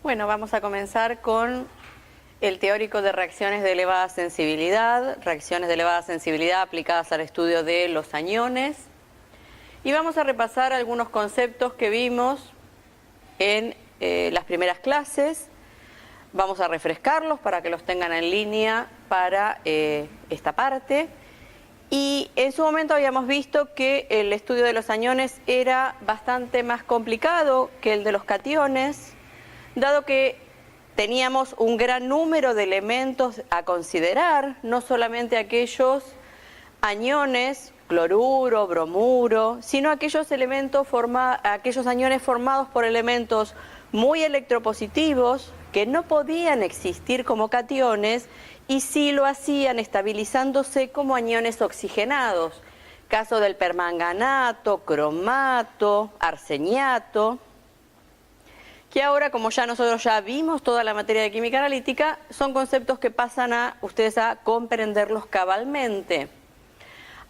Bueno, vamos a comenzar con el teórico de reacciones de elevada sensibilidad aplicadas al estudio de los aniones. Y vamos a repasar algunos conceptos que vimos en las primeras clases. Vamos a refrescarlos para que los tengan en línea para esta parte. Y en su momento habíamos visto que el estudio de los aniones era bastante más complicado que el de los cationes, dado que teníamos un gran número de elementos a considerar, no solamente aquellos aniones, cloruro, bromuro, sino aquellos aniones formados por elementos muy electropositivos que no podían existir como cationes y sí lo hacían estabilizándose como aniones oxigenados, caso del permanganato, cromato, arseniato, que ahora, como nosotros ya vimos toda la materia de química analítica, son conceptos que pasan a ustedes a comprenderlos cabalmente.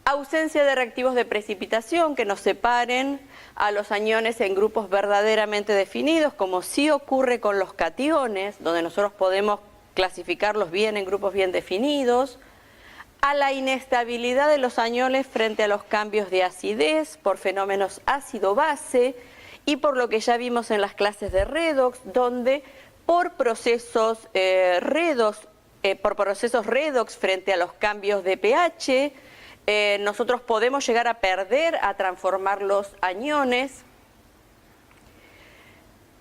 Ausencia de reactivos de precipitación que nos separen a los aniones en grupos verdaderamente definidos, como sí ocurre con los cationes, donde nosotros podemos clasificarlos bien en grupos bien definidos. A la inestabilidad de los aniones frente a los cambios de acidez por fenómenos ácido-base, y por lo que ya vimos en las clases de redox, donde por procesos redox frente a los cambios de pH, nosotros podemos llegar a transformar los aniones.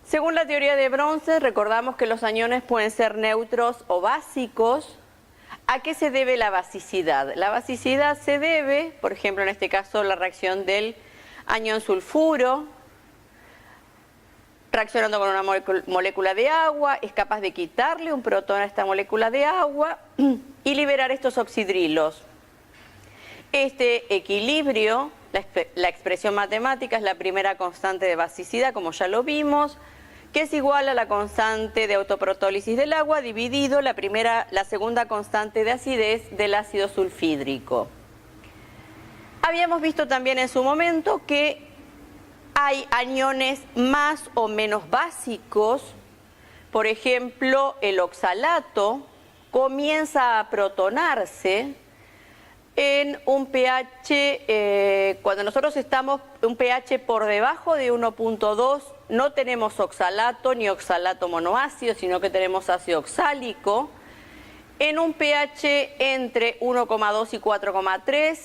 Según la teoría de Bronsted, recordamos que los aniones pueden ser neutros o básicos. ¿A qué se debe la basicidad? La basicidad se debe, por ejemplo, en este caso, la reacción del anión sulfuro, reaccionando con una molécula de agua, es capaz de quitarle un protón a esta molécula de agua y liberar estos oxidrilos. Este equilibrio, la expresión matemática, es la primera constante de basicidad, como ya lo vimos, que es igual a la constante de autoprotólisis del agua dividido la segunda constante de acidez del ácido sulfídrico. Habíamos visto también en su momento que hay aniones más o menos básicos. Por ejemplo, el oxalato comienza a protonarse en un pH, cuando nosotros estamos en un pH por debajo de 1.2, no tenemos oxalato ni oxalato monoácido, sino que tenemos ácido oxálico. En un pH entre 1,2 y 4,3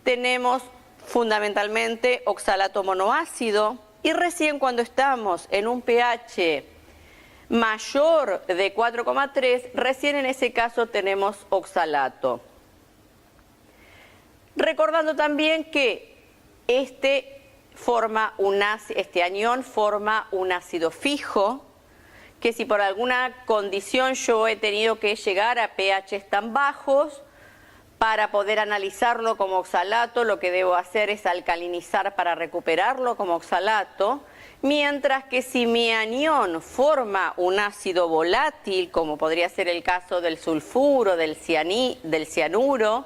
tenemos fundamentalmente oxalato monoácido, y recién cuando estamos en un pH mayor de 4,3, recién en ese caso tenemos oxalato. Recordando también que este anión forma un ácido fijo, que si por alguna condición yo he tenido que llegar a pHs tan bajos, para poder analizarlo como oxalato, lo que debo hacer es alcalinizar para recuperarlo como oxalato, mientras que si mi anión forma un ácido volátil, como podría ser el caso del sulfuro, del cianuro,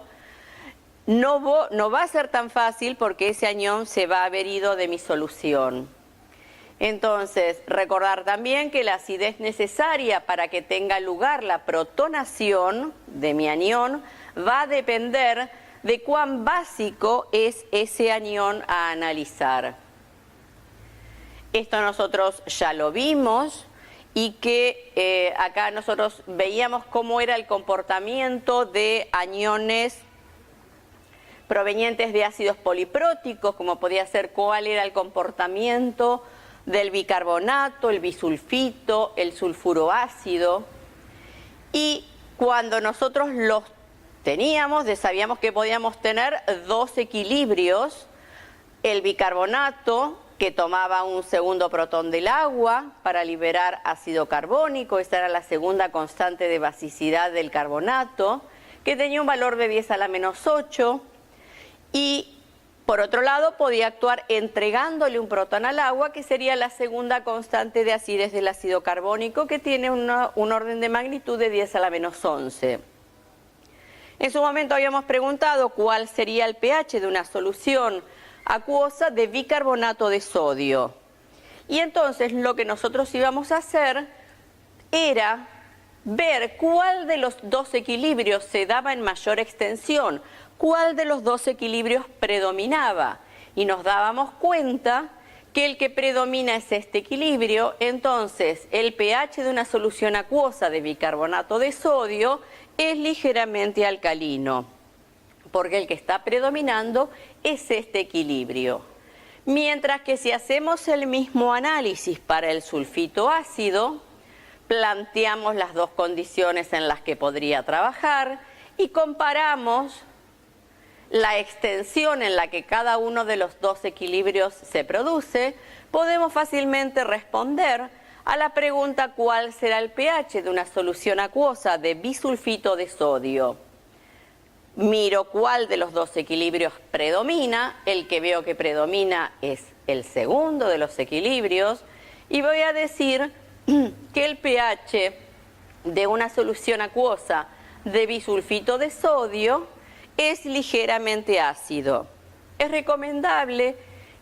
no va a ser tan fácil porque ese anión se va a haber ido de mi solución. Entonces, recordar también que la acidez necesaria para que tenga lugar la protonación de mi anión va a depender de cuán básico es ese anión a analizar. Esto nosotros ya lo vimos y que acá nosotros veíamos cómo era el comportamiento de aniones provenientes de ácidos polipróticos, como podía ser cuál era el comportamiento del bicarbonato, el bisulfito, el sulfuro ácido. Y cuando nosotros los teníamos, sabíamos que podíamos tener dos equilibrios: el bicarbonato, que tomaba un segundo protón del agua para liberar ácido carbónico, esa era la segunda constante de basicidad del carbonato, que tenía un valor de 10 a la menos 8, y por otro lado podía actuar entregándole un protón al agua, que sería la segunda constante de acidez del ácido carbónico, que tiene un orden de magnitud de 10 a la menos 11. En su momento habíamos preguntado cuál sería el pH de una solución acuosa de bicarbonato de sodio. Y entonces lo que nosotros íbamos a hacer era ver cuál de los dos equilibrios se daba en mayor extensión, cuál de los dos equilibrios predominaba. Y nos dábamos cuenta que el que predomina es este equilibrio, entonces el pH de una solución acuosa de bicarbonato de sodio es ligeramente alcalino, porque el que está predominando es este equilibrio. Mientras que si hacemos el mismo análisis para el sulfito ácido, planteamos las dos condiciones en las que podría trabajar y comparamos la extensión en la que cada uno de los dos equilibrios se produce, podemos fácilmente responder a la pregunta ¿cuál será el pH de una solución acuosa de bisulfito de sodio? Miro cuál de los dos equilibrios predomina, el que veo que predomina es el segundo de los equilibrios y voy a decir que el pH de una solución acuosa de bisulfito de sodio es ligeramente ácido. Es recomendable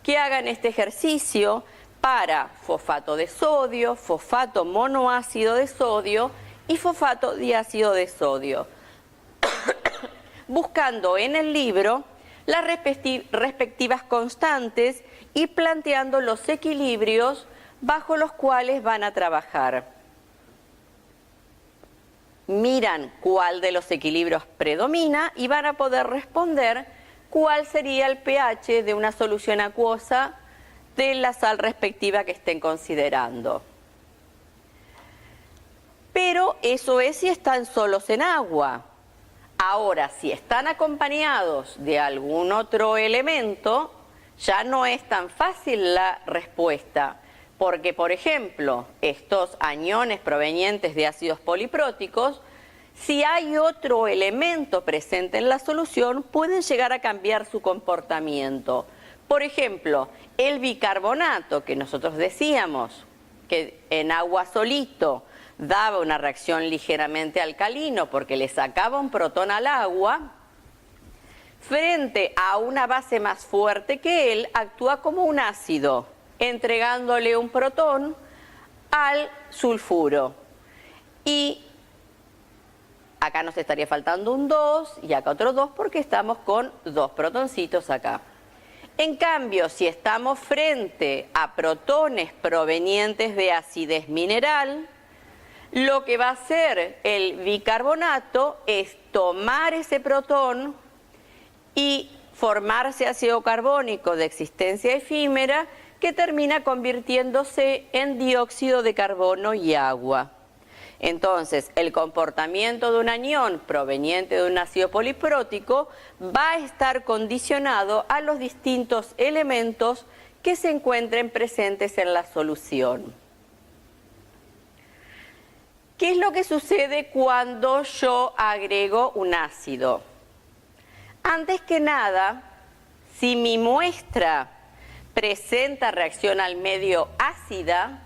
que hagan este ejercicio para fosfato de sodio, fosfato monoácido de sodio y fosfato diácido de sodio, buscando en el libro las respectivas constantes y planteando los equilibrios bajo los cuales van a trabajar. Miran cuál de los equilibrios predomina y van a poder responder cuál sería el pH de una solución acuosa de la sal respectiva que estén considerando. Pero eso es si están solos en agua. Ahora, si están acompañados de algún otro elemento, ya no es tan fácil la respuesta. Porque, por ejemplo, estos aniones provenientes de ácidos polipróticos, si hay otro elemento presente en la solución, pueden llegar a cambiar su comportamiento. Por ejemplo, el bicarbonato, que nosotros decíamos que en agua solito daba una reacción ligeramente alcalino porque le sacaba un protón al agua, frente a una base más fuerte que él, actúa como un ácido, entregándole un protón al sulfuro. Y acá nos estaría faltando un 2 y acá otro 2 porque estamos con dos protoncitos acá. En cambio, si estamos frente a protones provenientes de acidez mineral, lo que va a hacer el bicarbonato es tomar ese protón y formarse ácido carbónico de existencia efímera que termina convirtiéndose en dióxido de carbono y agua. Entonces, el comportamiento de un anión proveniente de un ácido poliprótico va a estar condicionado a los distintos elementos que se encuentren presentes en la solución. ¿Qué es lo que sucede cuando yo agrego un ácido? Antes que nada, si mi muestra presenta reacción al medio ácida,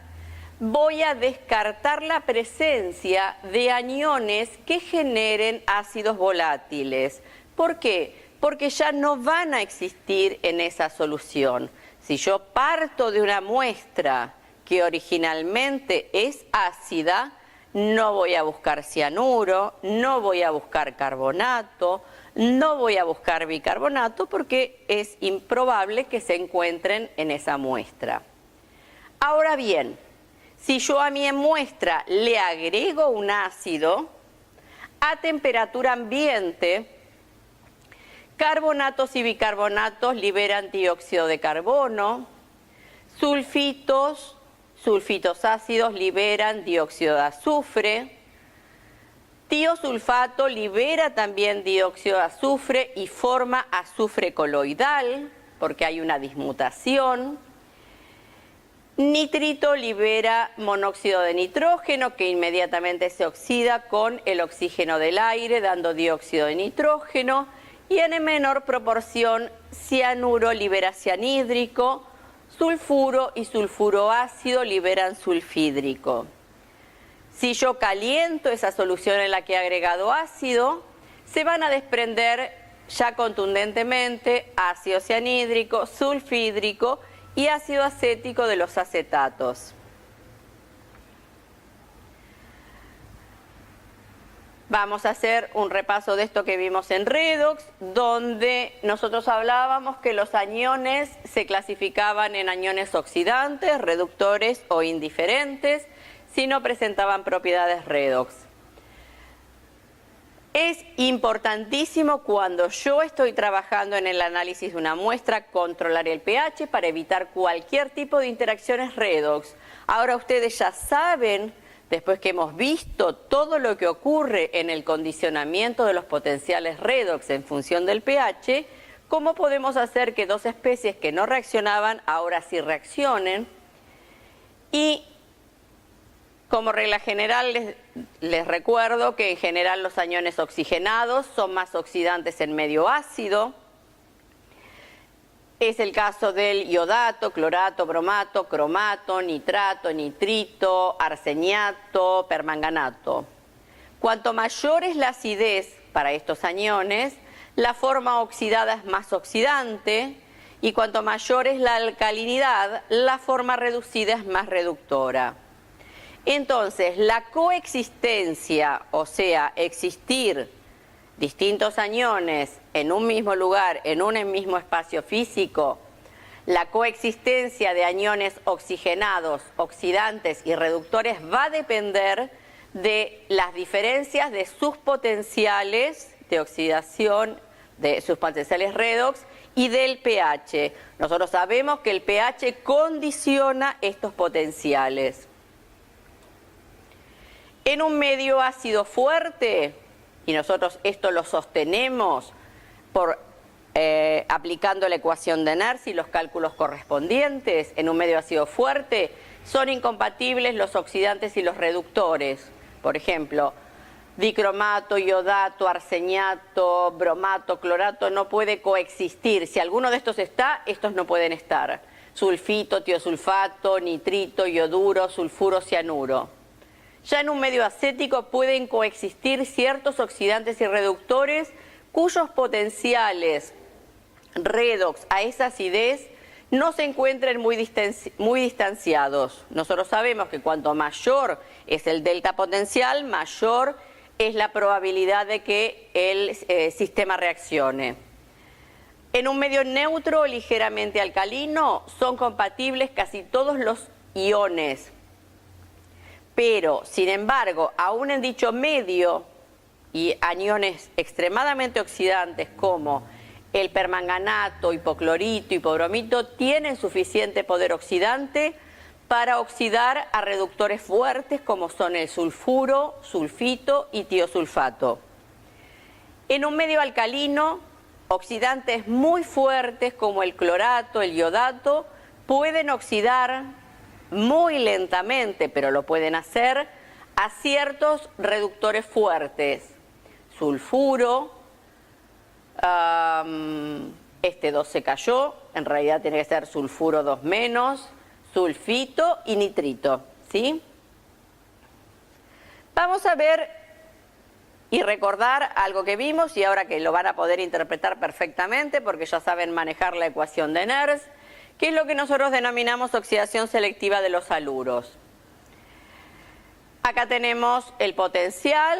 voy a descartar la presencia de aniones que generen ácidos volátiles. ¿Por qué? Porque ya no van a existir en esa solución. Si yo parto de una muestra que originalmente es ácida, no voy a buscar cianuro, no voy a buscar carbonato, no voy a buscar bicarbonato porque es improbable que se encuentren en esa muestra. Ahora bien, si yo a mi muestra le agrego un ácido, a temperatura ambiente, carbonatos y bicarbonatos liberan dióxido de carbono, sulfitos ácidos liberan dióxido de azufre, tiosulfato libera también dióxido de azufre y forma azufre coloidal, porque hay una dismutación. Nitrito libera monóxido de nitrógeno, que inmediatamente se oxida con el oxígeno del aire, dando dióxido de nitrógeno. Y en menor proporción, cianuro libera cianhídrico, sulfuro y sulfuro ácido liberan sulfídrico. Si yo caliento esa solución en la que he agregado ácido, se van a desprender ya contundentemente ácido cianhídrico, sulfídrico y ácido acético de los acetatos. Vamos a hacer un repaso de esto que vimos en redox, donde nosotros hablábamos que los aniones se clasificaban en aniones oxidantes, reductores o indiferentes, si no presentaban propiedades redox. Es importantísimo cuando yo estoy trabajando en el análisis de una muestra controlar el pH para evitar cualquier tipo de interacciones redox. Ahora ustedes ya saben, después que hemos visto todo lo que ocurre en el condicionamiento de los potenciales redox en función del pH, cómo podemos hacer que dos especies que no reaccionaban ahora sí reaccionen. Y como regla general les recuerdo que en general los aniones oxigenados son más oxidantes en medio ácido. Es el caso del iodato, clorato, bromato, cromato, nitrato, nitrito, arseniato, permanganato. Cuanto mayor es la acidez para estos aniones, la forma oxidada es más oxidante, y cuanto mayor es la alcalinidad, la forma reducida es más reductora. Entonces, la coexistencia, o sea, existir distintos aniones en un mismo lugar, en un mismo espacio físico, la coexistencia de aniones oxigenados, oxidantes y reductores va a depender de las diferencias de sus potenciales de oxidación, de sus potenciales redox y del pH. Nosotros sabemos que el pH condiciona estos potenciales. En un medio ácido fuerte, y nosotros esto lo sostenemos aplicando la ecuación de Nernst y los cálculos correspondientes, en un medio ácido fuerte son incompatibles los oxidantes y los reductores. Por ejemplo, dicromato, iodato, arseniato, bromato, clorato no puede coexistir. Si alguno de estos está, estos no pueden estar. Sulfito, tiosulfato, nitrito, ioduro, sulfuro, cianuro. Ya en un medio acético pueden coexistir ciertos oxidantes y reductores cuyos potenciales redox a esa acidez no se encuentren muy distanciados. Nosotros sabemos que cuanto mayor es el delta potencial, mayor es la probabilidad de que el sistema reaccione. En un medio neutro o ligeramente alcalino son compatibles casi todos los iones. Pero, sin embargo, aún en dicho medio y aniones extremadamente oxidantes como el permanganato, hipoclorito, hipobromito, tienen suficiente poder oxidante para oxidar a reductores fuertes como son el sulfuro, sulfito y tiosulfato. En un medio alcalino, oxidantes muy fuertes como el clorato, el iodato, pueden oxidar muy lentamente, pero lo pueden hacer, a ciertos reductores fuertes. Sulfuro, este 2 se cayó, en realidad tiene que ser sulfuro 2 menos, sulfito y nitrito, ¿sí? Vamos a ver y recordar algo que vimos y ahora que lo van a poder interpretar perfectamente porque ya saben manejar la ecuación de Nernst, que es lo que nosotros denominamos oxidación selectiva de los haluros. Acá tenemos el potencial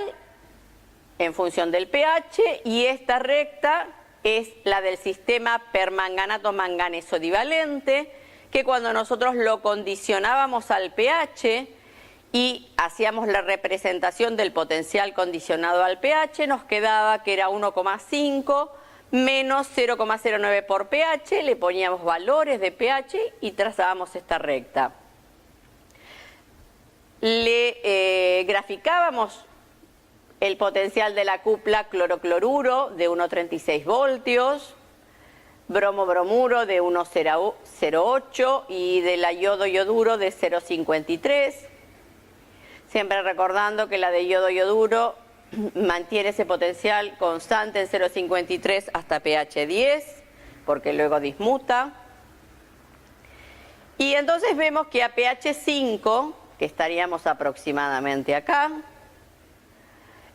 en función del pH y esta recta es la del sistema permanganato-manganeso divalente, que cuando nosotros lo condicionábamos al pH y hacíamos la representación del potencial condicionado al pH, nos quedaba que era 1,5 menos 0,09 por pH, le poníamos valores de pH y trazábamos esta recta. Le graficábamos el potencial de la cupla clorocloruro de 1,36 voltios, bromo-bromuro de 1,08 y de la yodo-yoduro de 0,53. Siempre recordando que la de yodo-yoduro mantiene ese potencial constante en 0,53 hasta pH 10, porque luego dismuta. Y entonces vemos que a pH 5, que estaríamos aproximadamente acá,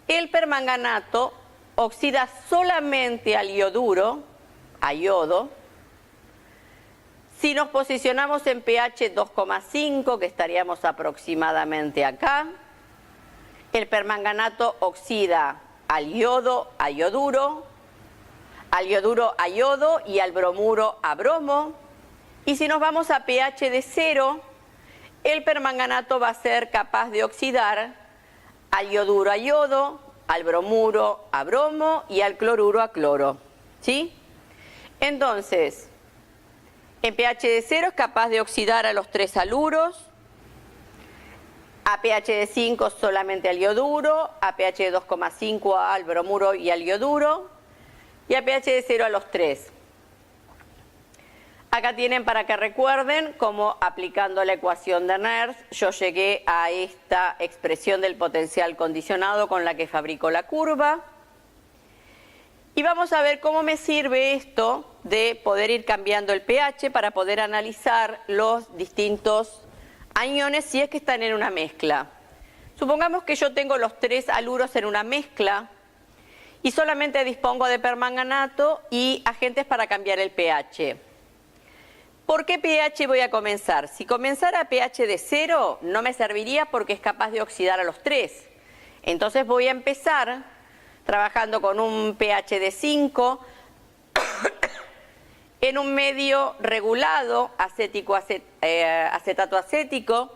el permanganato oxida solamente al ioduro, a yodo. Si nos posicionamos en pH 2,5, que estaríamos aproximadamente acá, El permanganato oxida al yodo a yoduro a yodo y al bromuro a bromo. Y si nos vamos a pH de 0, el permanganato va a ser capaz de oxidar al yoduro a yodo, al bromuro a bromo y al cloruro a cloro. ¿Sí? Entonces, en pH de 0 es capaz de oxidar a los 3 haluros, a pH de 5 solamente al yoduro, a pH de 2,5 al bromuro y al yoduro, y a pH de 0 a los 3. Acá tienen para que recuerden cómo aplicando la ecuación de Nernst yo llegué a esta expresión del potencial condicionado con la que fabrico la curva. Y vamos a ver cómo me sirve esto de poder ir cambiando el pH para poder analizar los distintos aniones si es que están en una mezcla. Supongamos que yo tengo los 3 haluros en una mezcla y solamente dispongo de permanganato y agentes para cambiar el pH. ¿Por qué pH voy a comenzar? Si comenzara a pH de 0 no me serviría porque es capaz de oxidar a los 3. Entonces voy a empezar trabajando con un pH de 5 en un medio regulado, acetato acético,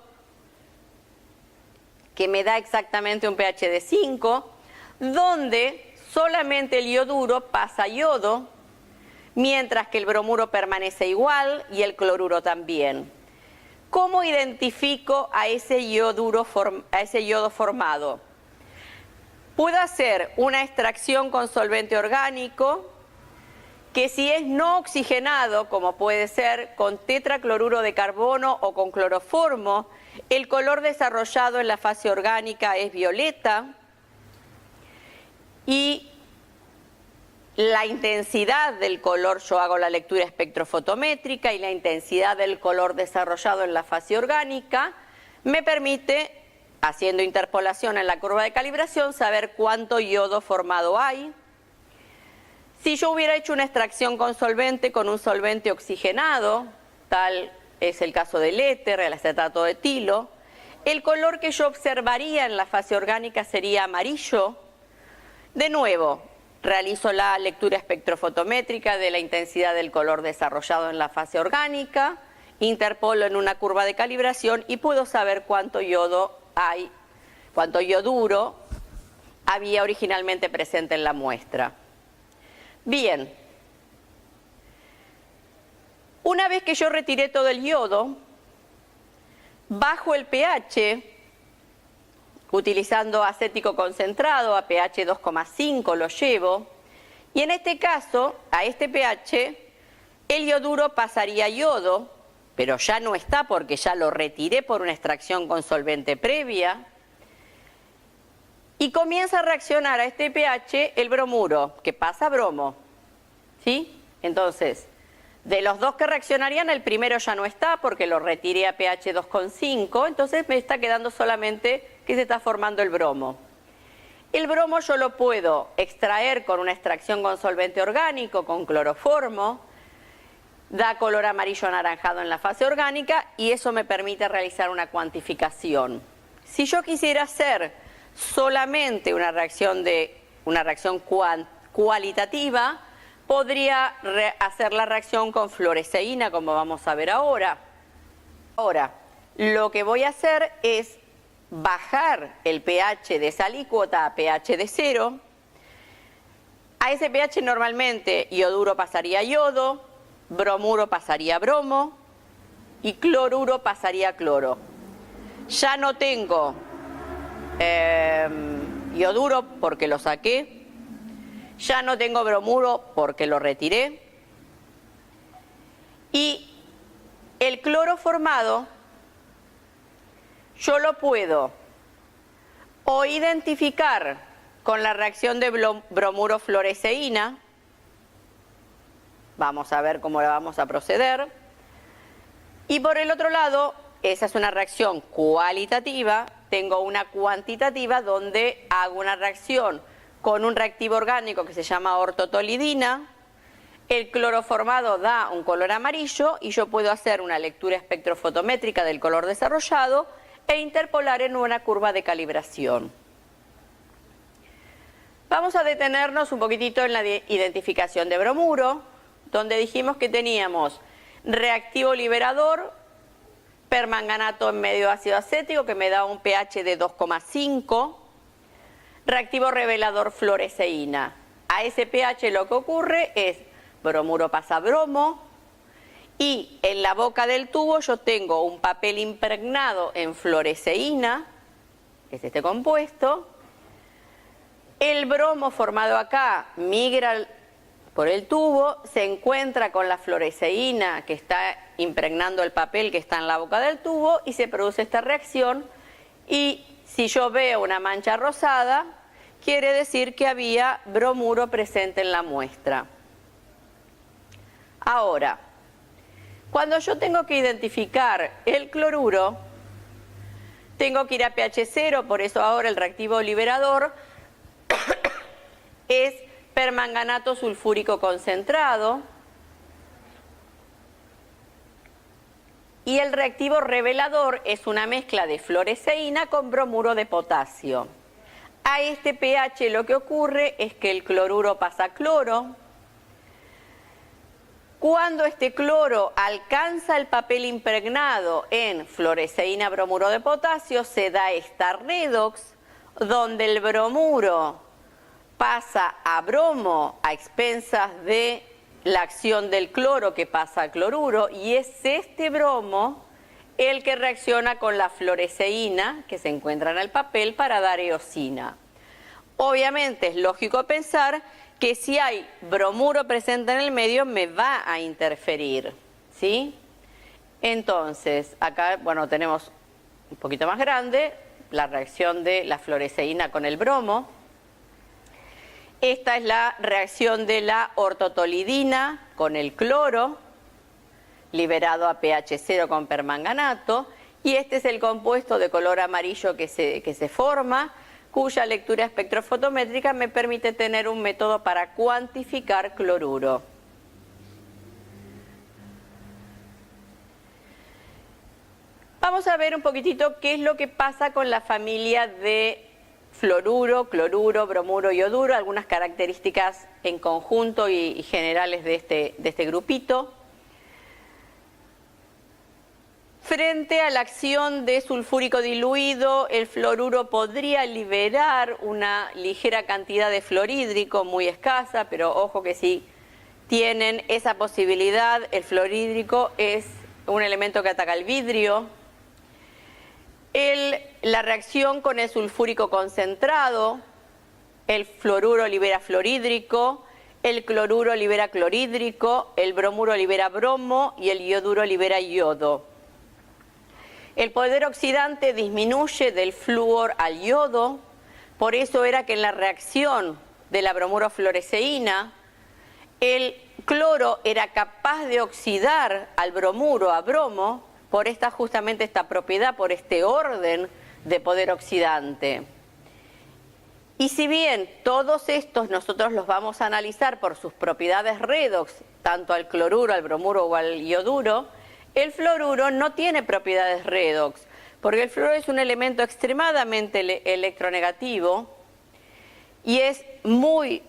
que me da exactamente un pH de 5, donde solamente el yoduro pasa a yodo, mientras que el bromuro permanece igual y el cloruro también. ¿Cómo identifico a ese yodo formado? Puedo hacer una extracción con solvente orgánico, que si es no oxigenado, como puede ser con tetracloruro de carbono o con cloroformo, el color desarrollado en la fase orgánica es violeta y la intensidad del color, yo hago la lectura espectrofotométrica y la intensidad del color desarrollado en la fase orgánica me permite, haciendo interpolación en la curva de calibración, saber cuánto yodo formado hay. Si yo hubiera hecho una extracción con un solvente oxigenado, tal es el caso del éter, el acetato de etilo, el color que yo observaría en la fase orgánica sería amarillo. De nuevo, realizo la lectura espectrofotométrica de la intensidad del color desarrollado en la fase orgánica, interpolo en una curva de calibración y puedo saber cuánto yodo hay, cuánto yoduro había originalmente presente en la muestra. Bien, una vez que yo retiré todo el yodo, bajo el pH, utilizando acético concentrado, a pH 2,5 lo llevo, y en este caso, a este pH, el yoduro pasaría a yodo, pero ya no está porque ya lo retiré por una extracción con solvente previa, y comienza a reaccionar a este pH el bromuro, que pasa a bromo. ¿Sí? Entonces, de los dos que reaccionarían, el primero ya no está porque lo retiré a pH 2,5, entonces me está quedando solamente que se está formando el bromo. El bromo yo lo puedo extraer con una extracción con solvente orgánico, con cloroformo, da color amarillo anaranjado en la fase orgánica y eso me permite realizar una cuantificación. Si yo quisiera hacer solamente una reacción cualitativa, podría hacer la reacción con fluoresceína, como vamos a ver ahora. Ahora, lo que voy a hacer es bajar el pH de esa alícuota a pH de 0. A ese pH normalmente yoduro pasaría a yodo, bromuro pasaría a bromo y cloruro pasaría a cloro. Ya no tengo yoduro porque lo saqué, ya no tengo bromuro porque lo retiré y el cloro formado yo lo puedo o identificar con la reacción de bromuro fluoresceína. Vamos a ver cómo la vamos a proceder. Y por el otro lado, esa es una reacción cualitativa, tengo una cuantitativa donde hago una reacción con un reactivo orgánico que se llama ortotolidina, el cloro formado da un color amarillo y yo puedo hacer una lectura espectrofotométrica del color desarrollado e interpolar en una curva de calibración. Vamos a detenernos un poquitito en la identificación de bromuro, donde dijimos que teníamos reactivo liberador, permanganato en medio ácido acético, que me da un pH de 2,5, reactivo revelador fluoresceína. A ese pH lo que ocurre es bromuro pasa a bromo, y en la boca del tubo yo tengo un papel impregnado en fluoresceína, que es este compuesto. El bromo formado acá migra por el tubo, se encuentra con la fluoresceína que está impregnando el papel que está en la boca del tubo y se produce esta reacción. Y si yo veo una mancha rosada, quiere decir que había bromuro presente en la muestra. Ahora, cuando yo tengo que identificar el cloruro, tengo que ir a pH 0, por eso ahora el reactivo liberador es permanganato sulfúrico concentrado, y el reactivo revelador es una mezcla de fluoresceína con bromuro de potasio. A este pH lo que ocurre es que el cloruro pasa a cloro. Cuando este cloro alcanza el papel impregnado en fluoresceína bromuro de potasio, se da esta redox, donde el bromuro pasa a bromo a expensas de la acción del cloro que pasa a cloruro, y es este bromo el que reacciona con la fluoresceína que se encuentra en el papel para dar eosina. Obviamente es lógico pensar que si hay bromuro presente en el medio me va a interferir, ¿sí? Entonces, acá, bueno, tenemos un poquito más grande la reacción de la fluoresceína con el bromo. Esta es la reacción de la ortotolidina con el cloro, liberado a pH 0 con permanganato, y este es el compuesto de color amarillo que se forma, cuya lectura espectrofotométrica me permite tener un método para cuantificar cloruro. Vamos a ver un poquitito qué es lo que pasa con la familia de fluoruro, cloruro, bromuro, yoduro, algunas características en conjunto y generales de este grupito. Frente a la acción de sulfúrico diluido, el fluoruro podría liberar una ligera cantidad de fluorhídrico, muy escasa, pero ojo que si tienen esa posibilidad, el fluorhídrico es un elemento que ataca el vidrio. La reacción con el sulfúrico concentrado, el fluoruro libera fluorhídrico, el cloruro libera clorhídrico, el bromuro libera bromo y el yoduro libera yodo. El poder oxidante disminuye del flúor al yodo, por eso era que en la reacción de la bromurofluoresceína, el cloro era capaz de oxidar al bromuro a bromo, por justamente esta propiedad, por este orden de poder oxidante. Y si bien todos estos nosotros los vamos a analizar por sus propiedades redox, tanto al cloruro, al bromuro o al yoduro, el fluoruro no tiene propiedades redox, porque el fluoruro es un elemento extremadamente electronegativo y es muy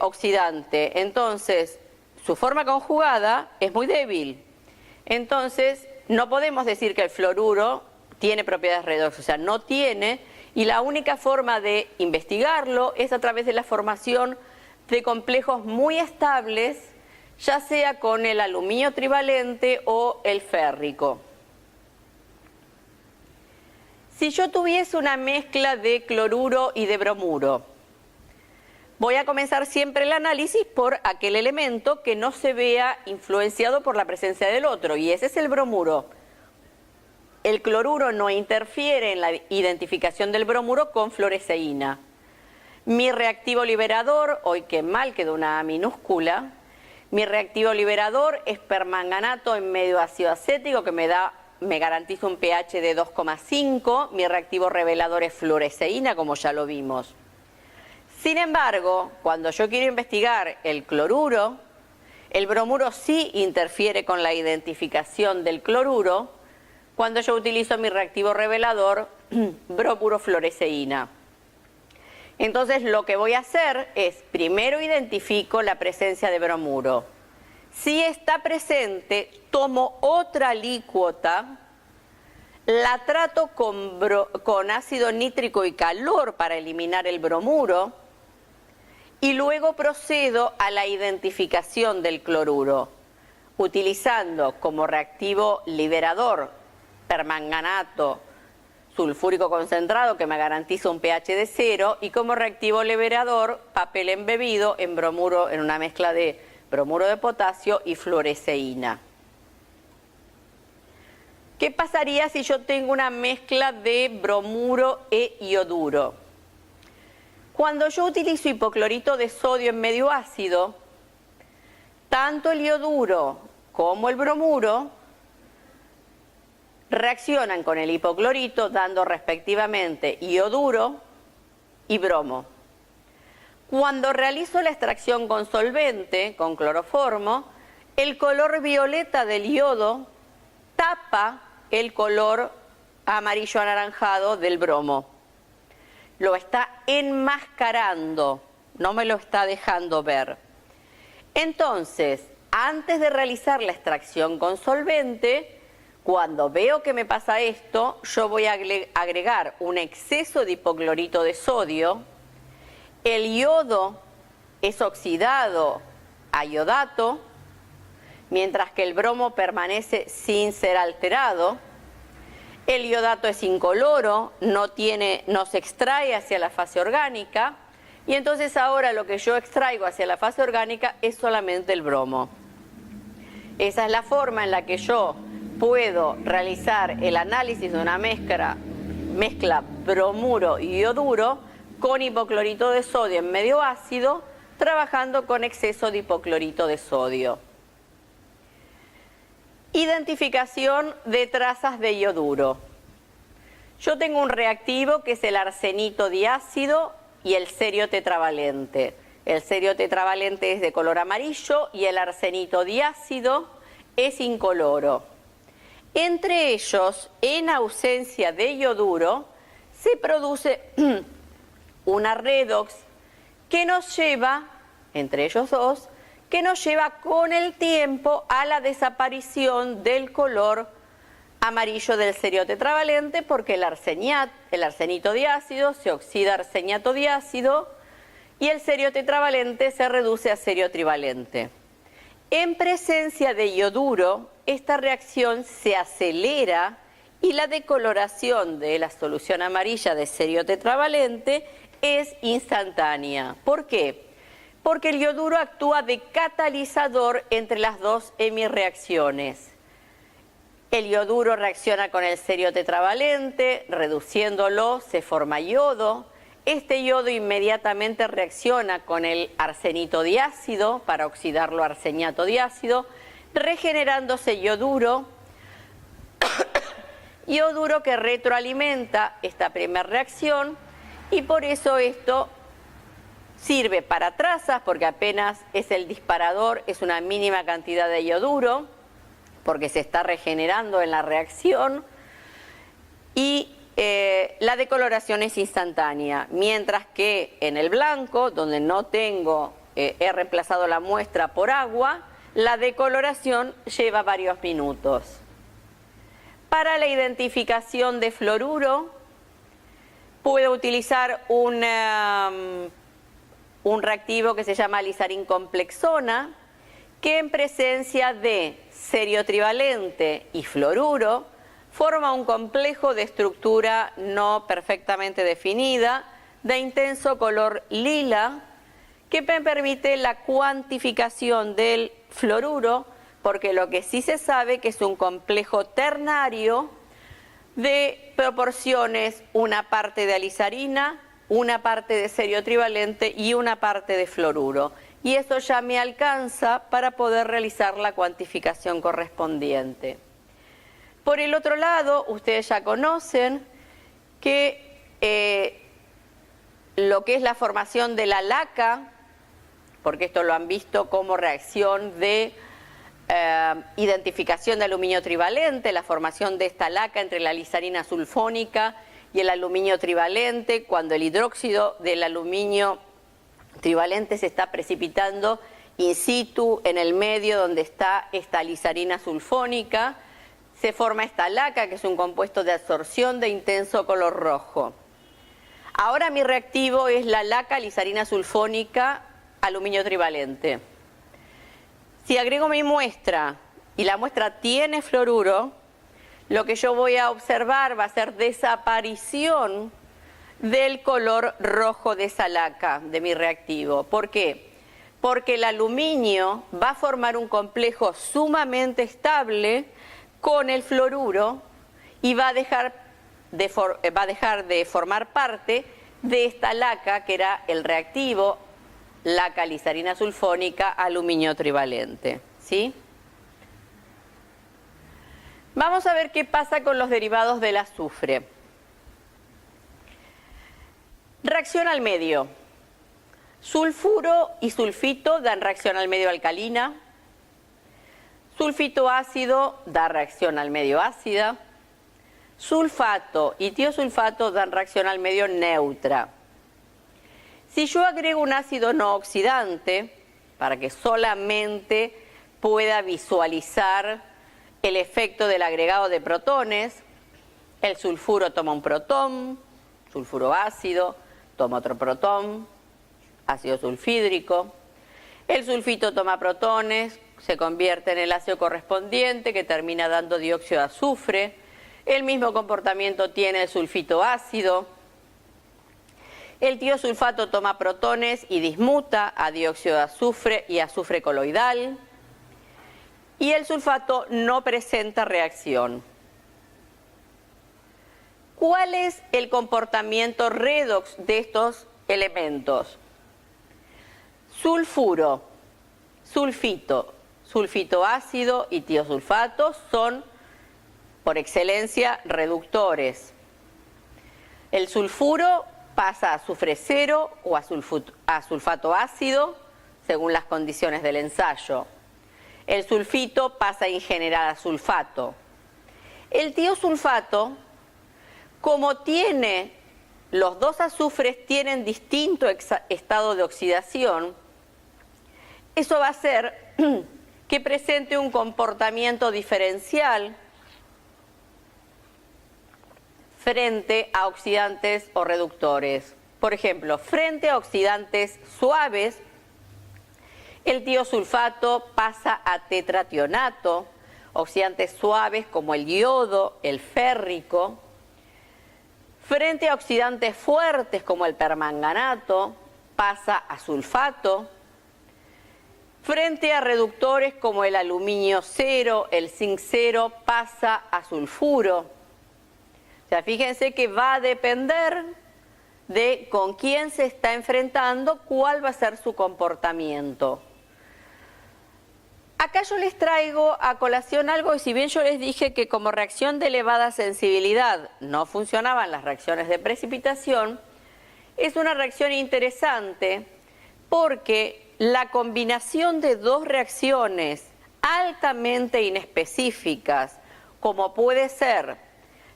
oxidante. Entonces, su forma conjugada es muy débil. Entonces, no podemos decir que el fluoruro tiene propiedades redox, o sea, no tiene, y la única forma de investigarlo es a través de la formación de complejos muy estables, ya sea con el aluminio trivalente o el férrico. Si yo tuviese una mezcla de cloruro y de bromuro, voy a comenzar siempre el análisis por aquel elemento que no se vea influenciado por la presencia del otro, y ese es el bromuro. El cloruro no interfiere en la identificación del bromuro con fluoresceína. Mi reactivo liberador, hoy que mal quedó una A minúscula, mi reactivo liberador es permanganato en medio ácido acético que me garantiza un pH de 2,5, mi reactivo revelador es fluoresceína, como ya lo vimos. Sin embargo, cuando yo quiero investigar el cloruro, el bromuro sí interfiere con la identificación del cloruro cuando yo utilizo mi reactivo revelador bromuro fluoresceína. Entonces lo que voy a hacer es, primero identifico la presencia de bromuro. Si está presente, tomo otra alícuota, la trato con ácido nítrico y calor para eliminar el bromuro y luego procedo a la identificación del cloruro, utilizando como reactivo liberador permanganato sulfúrico concentrado que me garantiza un pH de 0 y como reactivo liberador papel embebido en bromuro, en una mezcla de bromuro de potasio y fluoresceína. ¿Qué pasaría si yo tengo una mezcla de bromuro e ioduro? Cuando yo utilizo hipoclorito de sodio en medio ácido, tanto el ioduro como el bromuro reaccionan con el hipoclorito dando respectivamente ioduro y bromo. Cuando realizo la extracción con solvente, con cloroformo, el color violeta del yodo tapa el color amarillo anaranjado del bromo. Lo está enmascarando, no me lo está dejando ver. Entonces, antes de realizar la extracción con solvente, cuando veo que me pasa esto, yo voy a agregar un exceso de hipoclorito de sodio. El yodo es oxidado a iodato, mientras que el bromo permanece sin ser alterado. El iodato es incoloro, no se extrae hacia la fase orgánica, y entonces ahora lo que yo extraigo hacia la fase orgánica es solamente el bromo. Esa es la forma en la que yo puedo realizar el análisis de una mezcla bromuro y ioduro con hipoclorito de sodio en medio ácido, trabajando con exceso de hipoclorito de sodio. Identificación de trazas de ioduro. Yo tengo un reactivo que es el arsenito diácido y el cerio tetravalente. El cerio tetravalente es de color amarillo y el arsenito diácido es incoloro. Entre ellos, en ausencia de ioduro, se produce una redox que nos lleva, entre ellos dos, que nos lleva con el tiempo a la desaparición del color amarillo del cerio tetravalente, porque el arsenito diácido se oxida a arseniato diácido y el cerio tetravalente se reduce a cerio trivalente. En presencia de ioduro, esta reacción se acelera y la decoloración de la solución amarilla de cerio tetravalente es instantánea. ¿Por qué? Porque el ioduro actúa de catalizador entre las dos hemirreacciones. El ioduro reacciona con el cerio tetravalente, reduciéndolo, se forma yodo. Este yodo inmediatamente reacciona con el arsenito diácido para oxidarlo a arseniato diácido, regenerándose ioduro, ioduro que retroalimenta esta primera reacción y por eso esto sirve para trazas porque apenas es el disparador, es una mínima cantidad de ioduro porque se está regenerando en la reacción y la decoloración es instantánea, mientras que en el blanco, donde no tengo, he reemplazado la muestra por agua, la decoloración lleva varios minutos. Para la identificación de fluoruro, puedo utilizar un reactivo que se llama lisarincomplexona, que en presencia de cerio trivalente y fluoruro forma un complejo de estructura no perfectamente definida, de intenso color lila, que me permite la cuantificación del fluoruro, porque lo que sí se sabe que es un complejo ternario de proporciones, una parte de alisarina, una parte de cerio trivalente y una parte de fluoruro. Y eso ya me alcanza para poder realizar la cuantificación correspondiente. Por el otro lado, ustedes ya conocen que lo que es la formación de la laca, porque esto lo han visto como reacción de identificación de aluminio trivalente, la formación de esta laca entre la lisarina sulfónica y el aluminio trivalente, cuando el hidróxido del aluminio trivalente se está precipitando in situ en el medio donde está esta lisarina sulfónica, se forma esta laca, que es un compuesto de absorción de intenso color rojo. Ahora mi reactivo es la laca lisarina sulfónica aluminio trivalente. Si agrego mi muestra y la muestra tiene fluoruro, lo que yo voy a observar va a ser desaparición del color rojo de esa laca, de mi reactivo. ¿Por qué? Porque el aluminio va a formar un complejo sumamente estable con el fluoruro y va a dejar de formar parte de esta laca que era el reactivo, laca lisarina sulfónica aluminio trivalente, ¿sí? Vamos a ver qué pasa con los derivados del azufre. Reacción al medio. Sulfuro y sulfito dan reacción al medio alcalina. Sulfito ácido da reacción al medio ácida. Sulfato y tiosulfato dan reacción al medio neutra. Si yo agrego un ácido no oxidante, para que solamente pueda visualizar el efecto del agregado de protones, el sulfuro toma un protón, sulfuro ácido, toma otro protón, ácido sulfídrico. El sulfito toma protones, se convierte en el ácido correspondiente que termina dando dióxido de azufre. El mismo comportamiento tiene el sulfito ácido. El tiosulfato toma protones y dismuta a dióxido de azufre y azufre coloidal. Y el sulfato no presenta reacción. ¿Cuál es el comportamiento redox de estos elementos? Sulfuro, sulfito, sulfito ácido y tiosulfato son por excelencia reductores. El sulfuro pasa a azufre cero o a sulfato ácido según las condiciones del ensayo. El sulfito pasa en general a sulfato. El tiosulfato, como tiene los dos azufres tienen distinto estado de oxidación, eso va a hacer que presente un comportamiento diferencial frente a oxidantes o reductores. Por ejemplo, frente a oxidantes suaves, el tiosulfato pasa a tetrationato, oxidantes suaves como el yodo, el férrico. Frente a oxidantes fuertes como el permanganato, pasa a sulfato. Frente a reductores como el aluminio cero, el zinc cero, pasa a sulfuro. O sea, fíjense que va a depender de con quién se está enfrentando, cuál va a ser su comportamiento. Acá yo les traigo a colación algo, y si bien yo les dije que como reacción de elevada sensibilidad no funcionaban las reacciones de precipitación, es una reacción interesante porque la combinación de dos reacciones altamente inespecíficas, como puede ser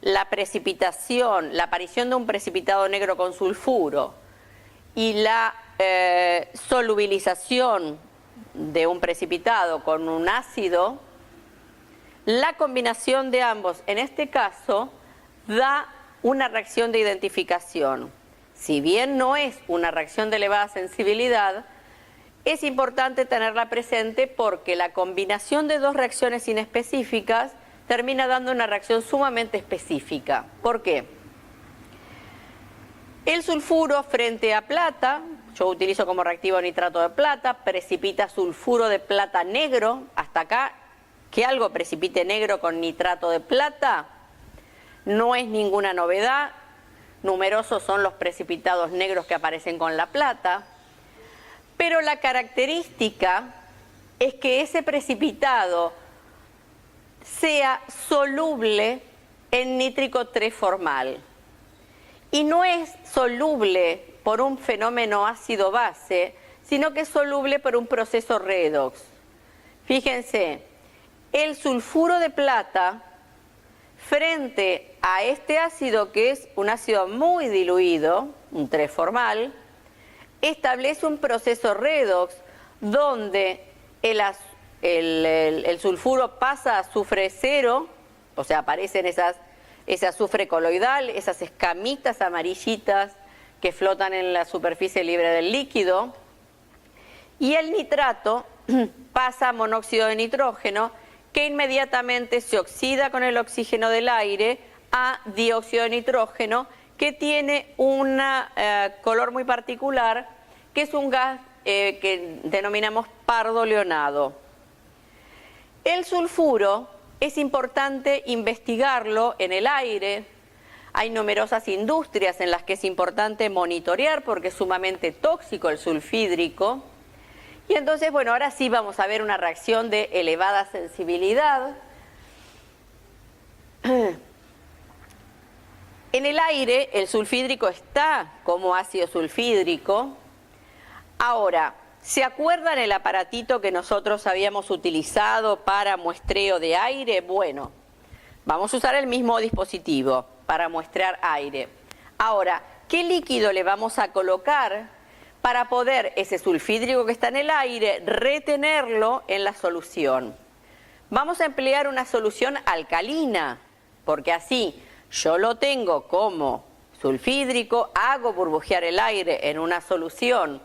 la precipitación, la aparición de un precipitado negro con sulfuro y la solubilización de un precipitado con un ácido, la combinación de ambos en este caso da una reacción de identificación. Si bien no es una reacción de elevada sensibilidad, es importante tenerla presente porque la combinación de dos reacciones inespecíficas termina dando una reacción sumamente específica. ¿Por qué? El sulfuro frente a plata, yo utilizo como reactivo nitrato de plata, precipita sulfuro de plata negro. Hasta acá, que algo precipite negro con nitrato de plata no es ninguna novedad. Numerosos son los precipitados negros que aparecen con la plata. Pero la característica es que ese precipitado sea soluble en nítrico 3 formal. Y no es soluble por un fenómeno ácido-base, sino que es soluble por un proceso redox. Fíjense, el sulfuro de plata frente a este ácido, que es un ácido muy diluido, un 3 formal, establece un proceso redox donde el sulfuro pasa a azufre cero, o sea, aparecen ese azufre coloidal, esas escamitas amarillitas que flotan en la superficie libre del líquido, y el nitrato pasa a monóxido de nitrógeno, que inmediatamente se oxida con el oxígeno del aire a dióxido de nitrógeno, que tiene un color muy particular, que es un gas que denominamos pardo leonado. El sulfuro es importante investigarlo en el aire. Hay numerosas industrias en las que es importante monitorear porque es sumamente tóxico el sulfídrico. Y entonces, bueno, ahora sí vamos a ver una reacción de elevada sensibilidad. En el aire el sulfídrico está como ácido sulfídrico. Ahora, ¿se acuerdan el aparatito que nosotros habíamos utilizado para muestreo de aire? Bueno, vamos a usar el mismo dispositivo para muestrear aire. Ahora, ¿qué líquido le vamos a colocar para poder ese sulfídrico que está en el aire retenerlo en la solución? Vamos a emplear una solución alcalina, porque así yo lo tengo como sulfídrico, hago burbujear el aire en una solución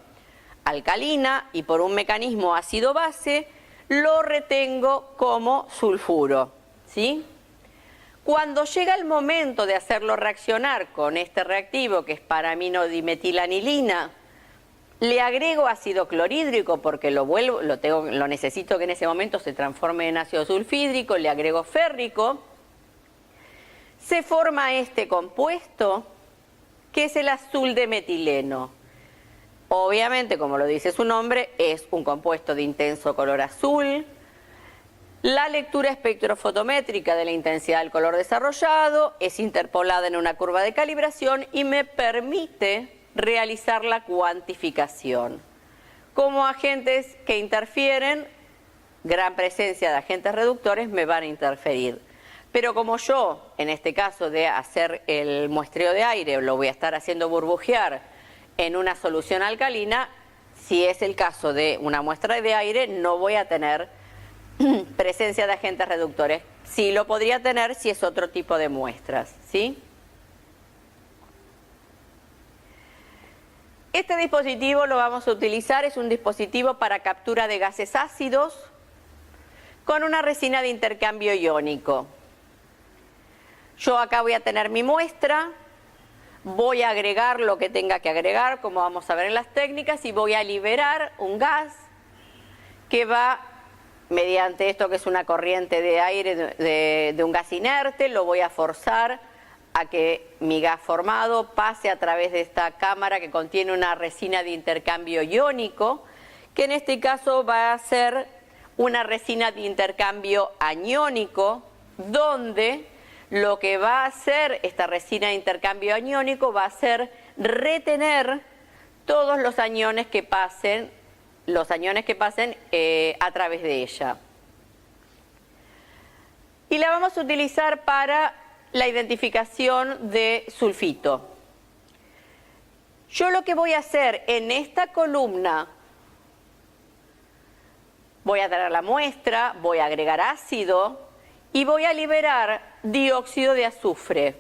alcalina y por un mecanismo ácido-base lo retengo como sulfuro, ¿sí? Cuando llega el momento de hacerlo reaccionar con este reactivo, que es paraminodimetilanilina, le agrego ácido clorhídrico porque lo necesito que en ese momento se transforme en ácido sulfídrico, le agrego férrico, se forma este compuesto que es el azul de metileno. Obviamente, como lo dice su nombre, es un compuesto de intenso color azul. La lectura espectrofotométrica de la intensidad del color desarrollado es interpolada en una curva de calibración y me permite realizar la cuantificación. Como agentes que interfieren, gran presencia de agentes reductores me van a interferir. Pero como yo, en este caso de hacer el muestreo de aire, lo voy a estar haciendo burbujear en una solución alcalina, si es el caso de una muestra de aire, no voy a tener presencia de agentes reductores. Sí lo podría tener si es otro tipo de muestras, ¿sí? Este dispositivo lo vamos a utilizar, es un dispositivo para captura de gases ácidos con una resina de intercambio iónico. Yo acá voy a tener mi muestra, voy a agregar lo que tenga que agregar, como vamos a ver en las técnicas, y voy a liberar un gas que va, mediante esto que es una corriente de aire de un gas inerte, lo voy a forzar a que mi gas formado pase a través de esta cámara que contiene una resina de intercambio iónico, que en este caso va a ser una resina de intercambio aniónico, donde lo que va a hacer esta resina de intercambio aniónico va a ser retener todos los aniones que pasen a través de ella. Y la vamos a utilizar para la identificación de sulfito. Yo lo que voy a hacer en esta columna, voy a tener la muestra, voy a agregar ácido y voy a liberar dióxido de azufre.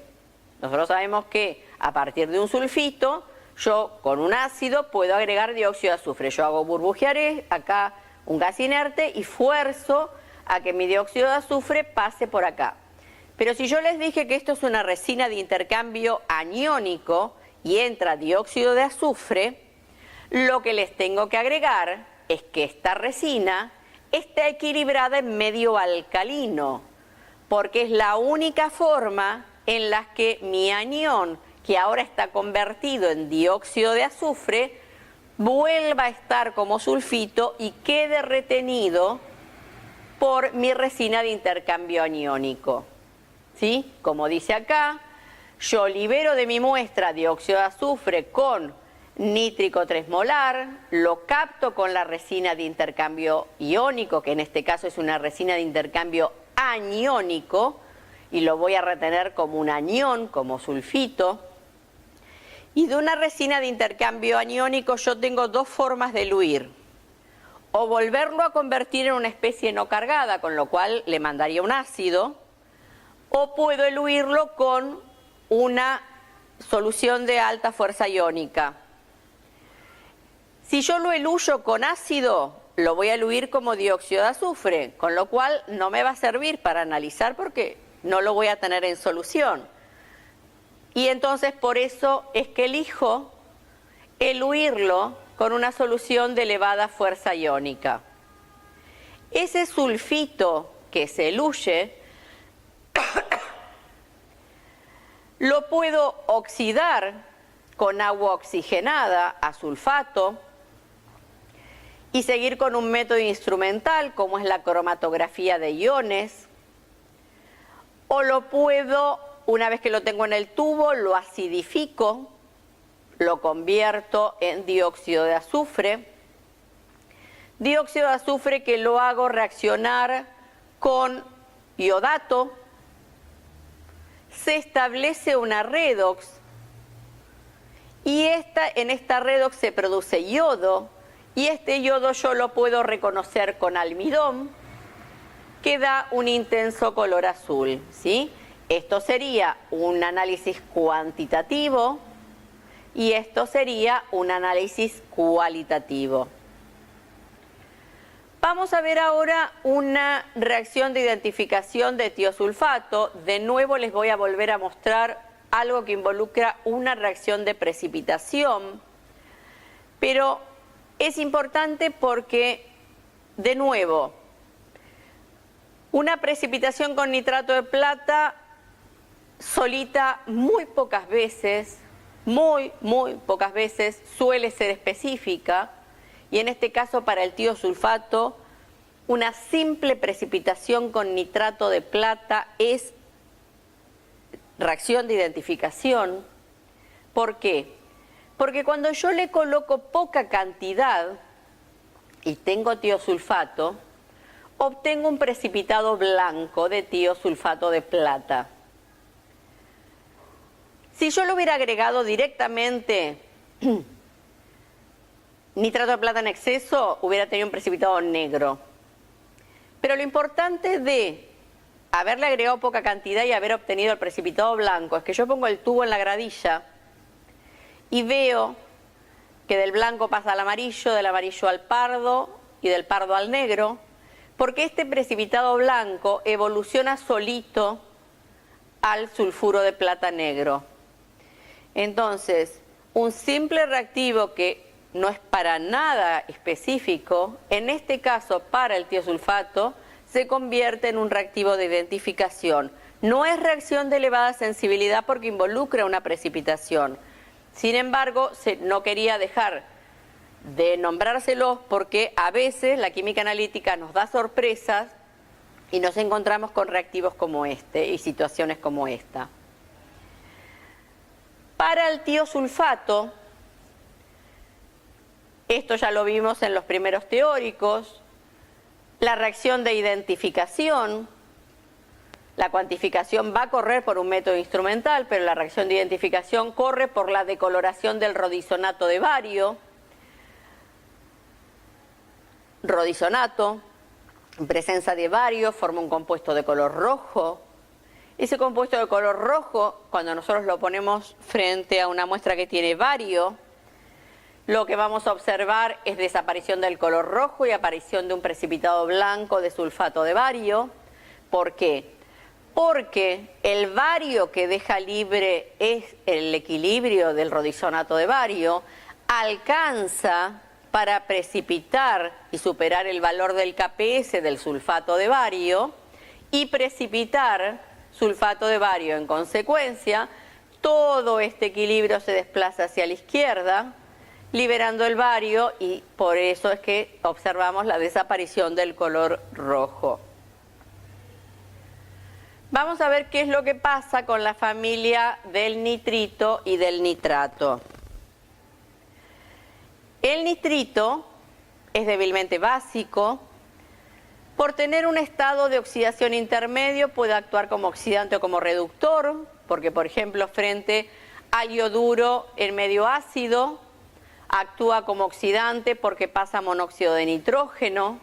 Nosotros sabemos que a partir de un sulfito, yo con un ácido puedo agregar dióxido de azufre. Yo hago burbujear acá un gas inerte y fuerzo a que mi dióxido de azufre pase por acá. Pero si yo les dije que esto es una resina de intercambio aniónico y entra dióxido de azufre, lo que les tengo que agregar es que esta resina está equilibrada en medio alcalino, porque es la única forma en la que mi anión, que ahora está convertido en dióxido de azufre, vuelva a estar como sulfito y quede retenido por mi resina de intercambio aniónico. ¿Sí? Como dice acá, yo libero de mi muestra dióxido de azufre con nítrico 3 molar, lo capto con la resina de intercambio iónico, que en este caso es una resina de intercambio aniónico, y lo voy a retener como un anión, como sulfito. Y de una resina de intercambio aniónico yo tengo dos formas de eluir. O volverlo a convertir en una especie no cargada, con lo cual le mandaría un ácido, o puedo eluirlo con una solución de alta fuerza iónica. Si yo lo eluyo con ácido, lo voy a eluir como dióxido de azufre, con lo cual no me va a servir para analizar porque no lo voy a tener en solución. Y entonces por eso es que elijo eluirlo con una solución de elevada fuerza iónica. Ese sulfito que se eluye lo puedo oxidar con agua oxigenada a sulfato y seguir con un método instrumental como es la cromatografía de iones, o lo puedo, una vez que lo tengo en el tubo, lo acidifico, lo convierto en dióxido de azufre que lo hago reaccionar con iodato, se establece una redox y en esta redox se produce yodo, y este yodo yo lo puedo reconocer con almidón, que da un intenso color azul, ¿sí? Esto sería un análisis cuantitativo y esto sería un análisis cualitativo. Vamos a ver ahora una reacción de identificación de tiosulfato. De nuevo les voy a volver a mostrar algo que involucra una reacción de precipitación, pero es importante porque, de nuevo, una precipitación con nitrato de plata solita muy pocas veces, muy pocas veces suele ser específica, y en este caso para el tiosulfato una simple precipitación con nitrato de plata es reacción de identificación. ¿Por qué? Porque cuando yo le coloco poca cantidad y tengo tiosulfato, obtengo un precipitado blanco de tiosulfato de plata. Si yo le hubiera agregado directamente nitrato de plata en exceso, hubiera tenido un precipitado negro. Pero lo importante de haberle agregado poca cantidad y haber obtenido el precipitado blanco es que yo pongo el tubo en la gradilla y veo que del blanco pasa al amarillo, del amarillo al pardo y del pardo al negro, porque este precipitado blanco evoluciona solito al sulfuro de plata negro. Entonces, un simple reactivo que no es para nada específico, en este caso para el tiosulfato, se convierte en un reactivo de identificación. No es reacción de elevada sensibilidad porque involucra una precipitación. Sin embargo, no quería dejar de nombrárselos porque a veces la química analítica nos da sorpresas y nos encontramos con reactivos como este y situaciones como esta. Para el tiosulfato, esto ya lo vimos en los primeros teóricos, la reacción de identificación, la cuantificación va a correr por un método instrumental, pero la reacción de identificación corre por la decoloración del rodisonato de bario. Rodisonato, en presencia de bario, forma un compuesto de color rojo. Ese compuesto de color rojo, cuando nosotros lo ponemos frente a una muestra que tiene bario, lo que vamos a observar es desaparición del color rojo y aparición de un precipitado blanco de sulfato de bario. ¿Por qué? Porque el bario que deja libre es el equilibrio del rodisonato de bario, alcanza para precipitar y superar el valor del KPS del sulfato de bario y precipitar sulfato de bario. En consecuencia, todo este equilibrio se desplaza hacia la izquierda, liberando el bario, y por eso es que observamos la desaparición del color rojo. Vamos a ver qué es lo que pasa con la familia del nitrito y del nitrato. El nitrito es débilmente básico, Por tener un estado de oxidación intermedio puede actuar como oxidante o como reductor, porque por ejemplo frente al ioduro en medio ácido actúa como oxidante porque pasa monóxido de nitrógeno.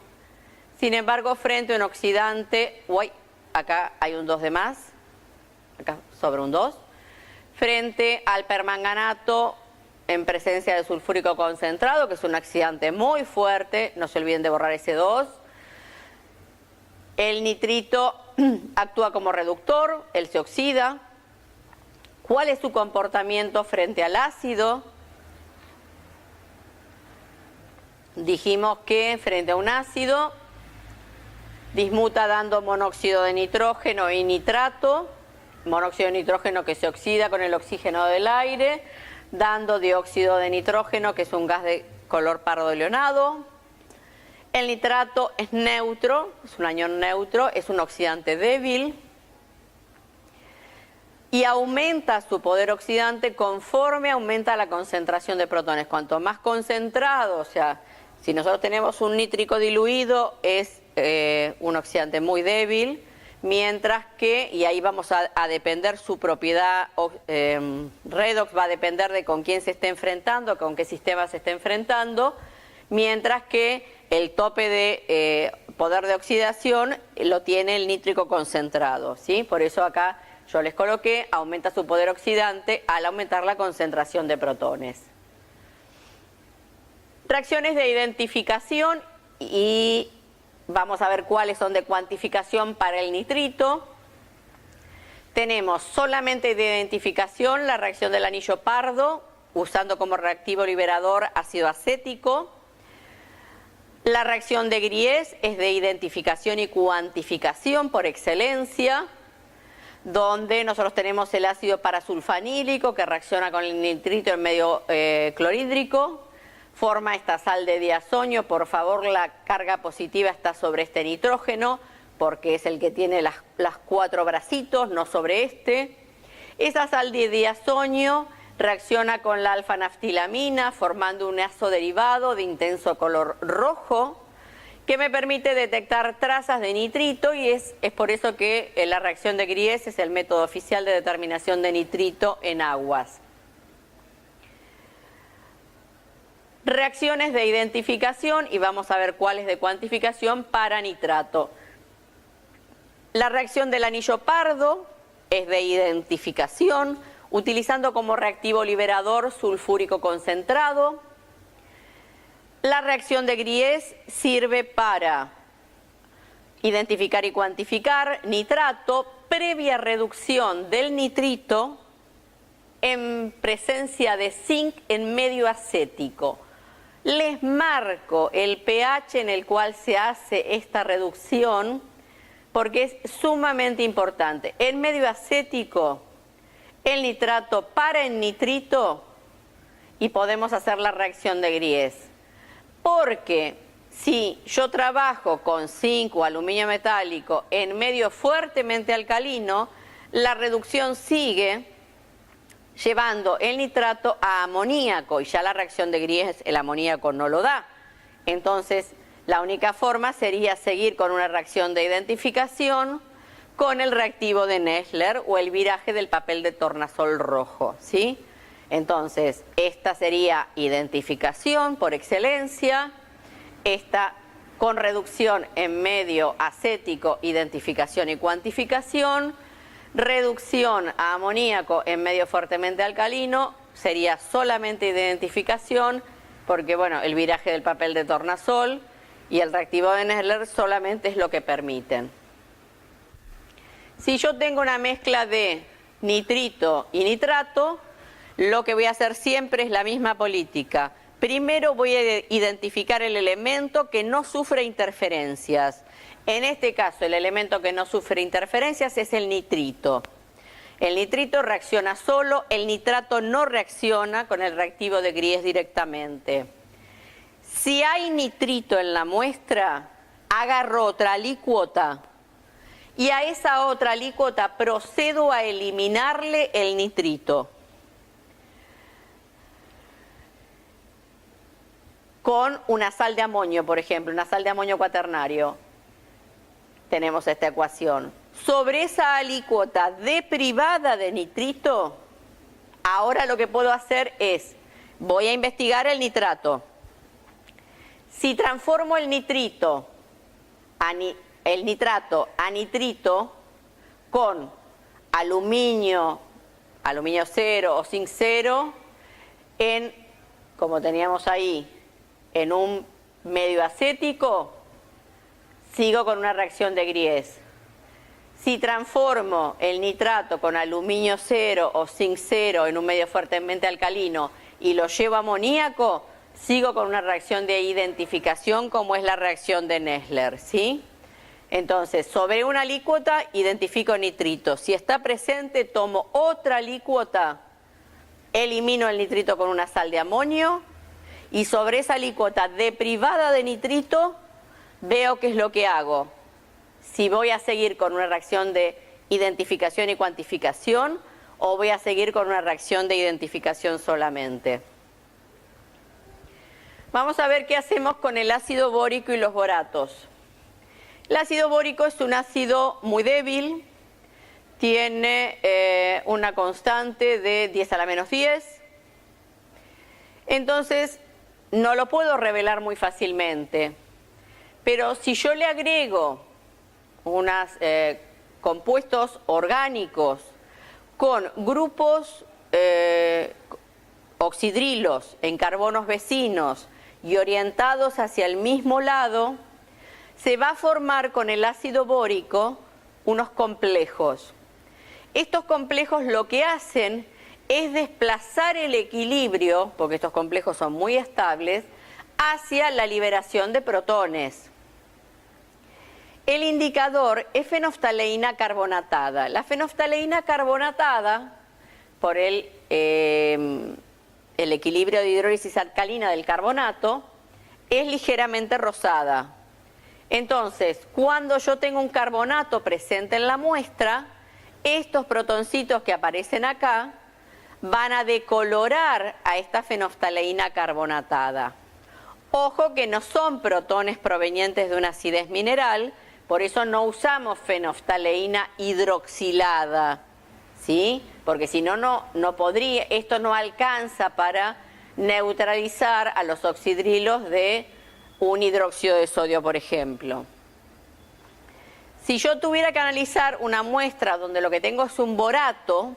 Sin embargo, frente a un oxidante, acá hay un 2 de más, acá sobra un 2, frente al permanganato en presencia de sulfúrico concentrado, que es un oxidante muy fuerte, no se olviden de borrar ese 2. El nitrito actúa como reductor, él se oxida. ¿Cuál es su comportamiento frente al ácido? Dijimos que frente a un ácido dismuta dando monóxido de nitrógeno y nitrato, monóxido de nitrógeno que se oxida con el oxígeno del aire, dando dióxido de nitrógeno, que es un gas de color pardo leonado. El nitrato es neutro, es un anión neutro, es un oxidante débil y aumenta su poder oxidante conforme aumenta la concentración de protones. Cuanto más concentrado, o sea, si nosotros tenemos un nítrico diluido, es un oxidante muy débil, mientras que, y ahí vamos a depender su propiedad redox, va a depender de con quién se esté enfrentando, con qué sistema se esté enfrentando, mientras que el tope de poder de oxidación lo tiene el nítrico concentrado, ¿sí? Por eso acá yo les coloqué, aumenta su poder oxidante al aumentar la concentración de protones. Reacciones de identificación y vamos a ver cuáles son de cuantificación para el nitrito. Tenemos solamente de identificación la reacción del anillo pardo, usando como reactivo liberador ácido acético. La reacción de Gries es de identificación y cuantificación por excelencia, donde nosotros tenemos el ácido parasulfanílico que reacciona con el nitrito en medio clorhídrico, forma esta sal de diazonio. Por favor, la carga positiva está sobre este nitrógeno, porque es el que tiene las 4 bracitos, no sobre este. Esa sal de diazonio reacciona con la alfa-naftilamina, formando un azo derivado de intenso color rojo, que me permite detectar trazas de nitrito, y es por eso que la reacción de Gries es el método oficial de determinación de nitrito en aguas. Reacciones de identificación, y vamos a ver cuáles de cuantificación para nitrato. La reacción del anillo pardo es de identificación, utilizando como reactivo liberador sulfúrico concentrado. La reacción de Gries sirve para identificar y cuantificar nitrato previa reducción del nitrito en presencia de zinc en medio acético. Les marco el pH en el cual se hace esta reducción porque es sumamente importante. En medio acético, el nitrato para el nitrito y podemos hacer la reacción de Gries. Porque si yo trabajo con zinc o aluminio metálico en medio fuertemente alcalino, la reducción sigue llevando el nitrato a amoníaco y ya la reacción de Gries el amoníaco no lo da. Entonces, la única forma sería seguir con una reacción de identificación con el reactivo de Nessler o el viraje del papel de tornasol rojo, ¿sí? Entonces, esta sería identificación por excelencia, esta con reducción en medio acético, identificación y cuantificación, reducción a amoníaco en medio fuertemente alcalino, sería solamente identificación, porque bueno, el viraje del papel de tornasol y el reactivo de Nessler solamente es lo que permiten. Si yo tengo una mezcla de nitrito y nitrato, lo que voy a hacer siempre es la misma política. Primero voy a identificar el elemento que no sufre interferencias. En este caso, el elemento que no sufre interferencias es el nitrito. El nitrito reacciona solo, el nitrato no reacciona con el reactivo de Gries directamente. Si hay nitrito en la muestra, agarro otra alícuota y a esa otra alícuota procedo a eliminarle el nitrito con una sal de amonio, por ejemplo, una sal de amonio cuaternario. tenemos esta ecuación. Sobre esa alícuota deprivada de nitrito, ahora lo que puedo hacer es, voy a investigar el nitrato. Si transformo el nitrato a nitrito con aluminio cero o zinc cero, como teníamos ahí, en un medio acético, sigo con una reacción de Gries. Si transformo el nitrato con aluminio cero o zinc cero en un medio fuertemente alcalino y lo llevo a amoníaco, sigo con una reacción de identificación como es la reacción de Nessler, ¿sí? Entonces, sobre una alícuota identifico nitrito. Si está presente, tomo otra alícuota, elimino el nitrito con una sal de amonio y sobre esa alícuota deprivada de nitrito veo qué es lo que hago. Si voy a seguir con una reacción de identificación y cuantificación o voy a seguir con una reacción de identificación solamente. Vamos a ver qué hacemos con el ácido bórico y los boratos. El ácido bórico es un ácido muy débil, tiene una constante de 10 a la menos 10, entonces no lo puedo revelar muy fácilmente, pero si yo le agrego unos compuestos orgánicos con grupos oxidrilos en carbonos vecinos y orientados hacia el mismo lado, se va a formar con el ácido bórico unos complejos. Estos complejos lo que hacen es desplazar el equilibrio, porque estos complejos son muy estables, hacia la liberación de protones. El indicador es fenoftaleína carbonatada. La fenoftaleína carbonatada, por el equilibrio de hidrólisis alcalina del carbonato, es ligeramente rosada. Entonces, cuando yo tengo un carbonato presente en la muestra, estos protoncitos que aparecen acá van a decolorar a esta fenoftaleína carbonatada. Ojo que no son protones provenientes de una acidez mineral, por eso no usamos fenoftaleína hidroxilada, ¿sí? Porque si no, no podría, esto no alcanza para neutralizar a los oxidrilos de un hidróxido de sodio, por ejemplo. Si yo tuviera que analizar una muestra donde lo que tengo es un borato,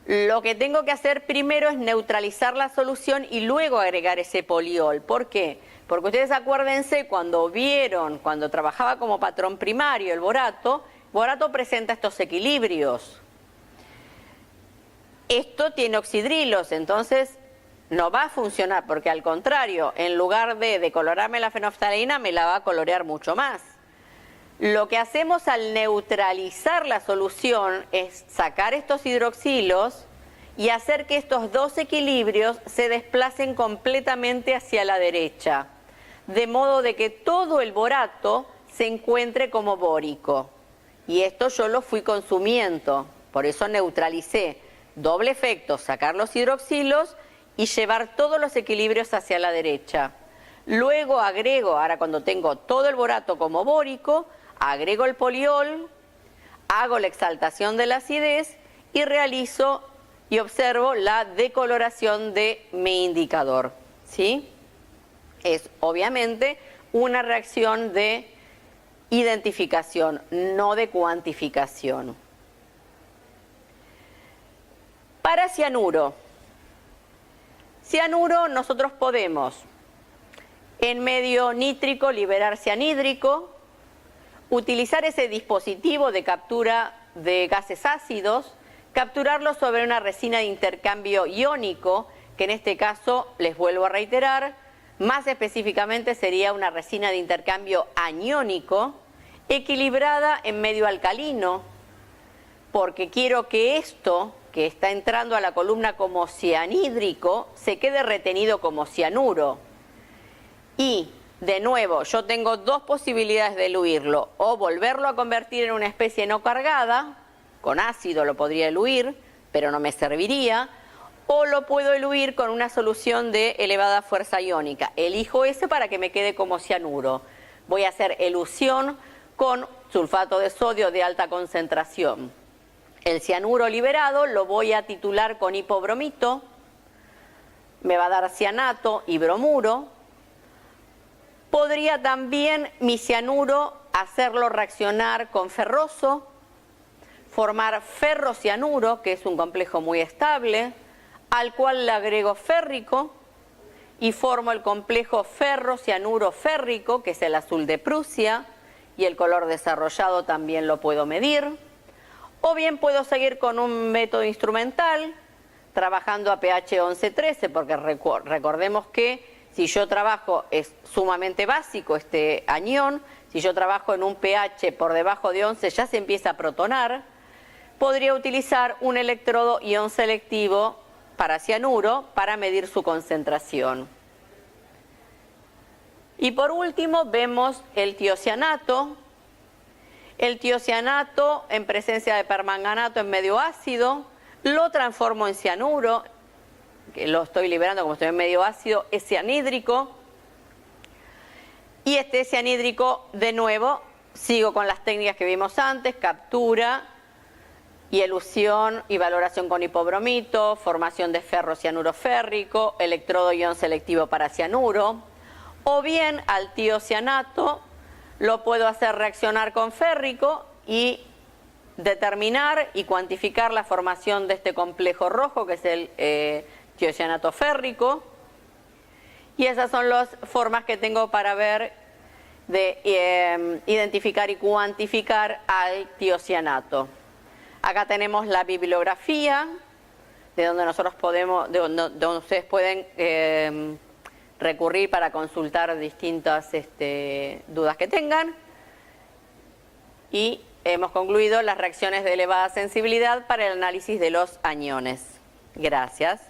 lo que tengo que hacer primero es neutralizar la solución y luego agregar ese poliol. ¿Por qué? Porque ustedes acuérdense cuando trabajaba como patrón primario el borato presenta estos equilibrios. Esto tiene oxidrilos, entonces no va a funcionar, porque al contrario, en lugar de decolorarme la fenoftaleína, me la va a colorear mucho más. Lo que hacemos al neutralizar la solución es sacar estos hidroxilos y hacer que estos dos equilibrios se desplacen completamente hacia la derecha, de modo de que todo el borato se encuentre como bórico. Y esto yo lo fui consumiendo, por eso neutralicé. Doble efecto, sacar los hidroxilos y llevar todos los equilibrios hacia la derecha. Luego agrego, ahora cuando tengo todo el borato como bórico, agrego el poliol, hago la exaltación de la acidez y realizo y observo la decoloración de mi indicador, ¿sí? Es obviamente una reacción de identificación, no de cuantificación. Para cianuro. Cianuro nosotros podemos en medio nítrico liberar cianhídrico, utilizar ese dispositivo de captura de gases ácidos, capturarlo sobre una resina de intercambio iónico, que en este caso, les vuelvo a reiterar, más específicamente sería una resina de intercambio aniónico, equilibrada en medio alcalino, porque quiero que esto que está entrando a la columna como cianhídrico se quede retenido como cianuro. Y, de nuevo, yo tengo dos posibilidades de eluirlo, o volverlo a convertir en una especie no cargada, con ácido lo podría eluir, pero no me serviría, o lo puedo eluir con una solución de elevada fuerza iónica. Elijo ese para que me quede como cianuro. Voy a hacer elusión con sulfato de sodio de alta concentración. El cianuro liberado lo voy a titular con hipobromito, me va a dar cianato y bromuro. Podría también mi cianuro hacerlo reaccionar con ferroso, formar ferrocianuro, que es un complejo muy estable, al cual le agrego férrico y formo el complejo ferrocianuro férrico, que es el azul de Prusia, y el color desarrollado también lo puedo medir. O bien puedo seguir con un método instrumental, trabajando a pH 11-13, porque recordemos que si yo trabajo, es sumamente básico este anión, si yo trabajo en un pH por debajo de 11 ya se empieza a protonar, podría utilizar un electrodo ion selectivo para cianuro para medir su concentración. Y por último vemos el tiocianato. El tiocianato en presencia de permanganato en medio ácido, lo transformo en cianuro, que lo estoy liberando como estoy en medio ácido, es cianhídrico. Y este cianhídrico, de nuevo, sigo con las técnicas que vimos antes, captura y elusión y valoración con hipobromito, formación de ferrocianuro férrico, electrodo ion selectivo para cianuro. O bien al tiocianato lo puedo hacer reaccionar con férrico y determinar y cuantificar la formación de este complejo rojo, que es el tiocianato férrico. Y esas son las formas que tengo para ver, de identificar y cuantificar al tiocianato. Acá tenemos la bibliografía, de donde nosotros podemos, donde ustedes pueden recurrir para consultar distintas dudas que tengan. Y hemos concluido las reacciones de elevada sensibilidad para el análisis de los aniones. Gracias.